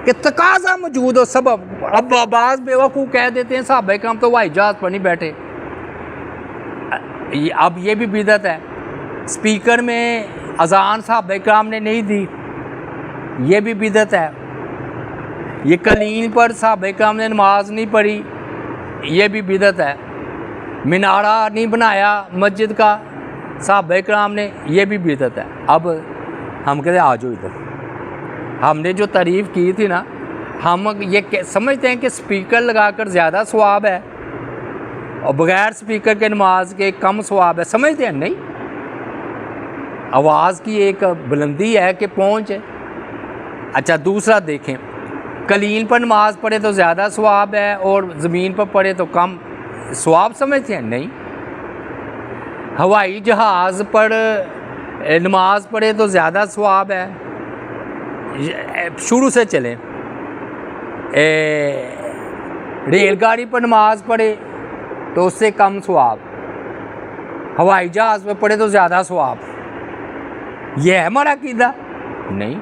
کہ تقاضا موجود ہو سبب. اب بعض بیوقوف کہہ دیتے ہیں صحابہ کرام تو ہوائی جہاز پر نہیں بیٹھے. اب یہ بھی بدعت ہے. اسپیکر میں اذان صحابہ کرام نے نہیں دی، یہ بھی بدعت ہے. یہ قلین پر صحابہ کرام نے نماز نہیں پڑھی، یہ بھی بدعت ہے. مینارہ نہیں بنایا مسجد کا صحابہ کرام نے، یہ بھی بدعت ہے. اب ہم کہتے ہیں آ جاؤ ادھر. ہم نے جو تعریف کی تھی نا، ہم یہ سمجھتے ہیں کہ سپیکر لگا کر زیادہ ثواب ہے اور بغیر سپیکر کے نماز کے کم ثواب ہے. سمجھتے ہیں نہیں، آواز کی ایک بلندی ہے کہ پہنچ ہے. اچھا دوسرا دیکھیں، قلین پر نماز پڑھے تو زیادہ ثواب ہے اور زمین پر پڑھے تو کم ثواب. سمجھتے ہیں نہیں. ہوائی جہاز پر نماز پڑھے تو زیادہ ثواب ہے. شروع سے چلیں، ریل گاڑی پر نماز پڑھے تو اس سے کم ثواب، ہوائی جہاز پہ پڑھے تو زیادہ ثواب. یہ ہے ہمارا عقیدہ نہیں.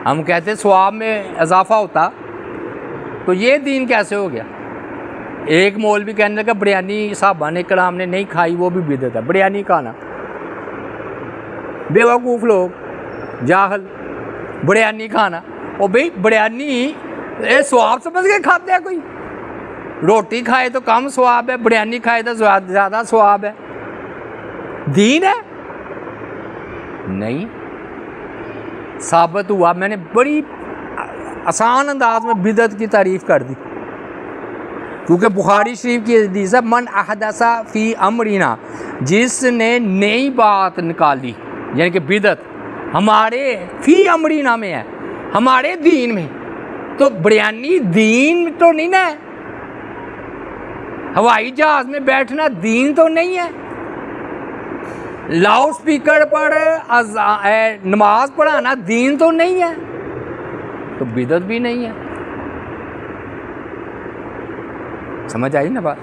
ہم کہتے ہیں ثواب میں اضافہ ہوتا تو یہ دین کیسے ہو گیا. ایک مولوی کہنے لگا بریانی صحابہ نے کرام نے نہیں کھائی، وہ بھی بدعت ہے. بریانی کھانا، بیوقوف لوگ، جاہل. بریانی کھانا، او بھئی بریانی ثواب سمجھ کے کھاتے ہیں کوئی؟ روٹی کھائے تو کم ثواب ہے، بریانی کھائے تو زیادہ ثواب ہے. دین ہے نہیں. ثابت ہوا، میں نے بڑی آسان انداز میں بدعت کی تعریف کر دی، کیونکہ بخاری شریف کی حدیث ہے من احدث فی امرنا، جس نے نئی بات نکالی، یعنی کہ بدعت ہمارے فی امرنا میں ہے، ہمارے دین میں. تو بریانی دین تو نہیں نا ہے، ہوائی جہاز میں بیٹھنا دین تو نہیں ہے، لاؤڈ سپیکر پر نماز پڑھانا دین تو نہیں ہے، تو بدعت بھی نہیں ہے. سمجھ آئی نا بات؟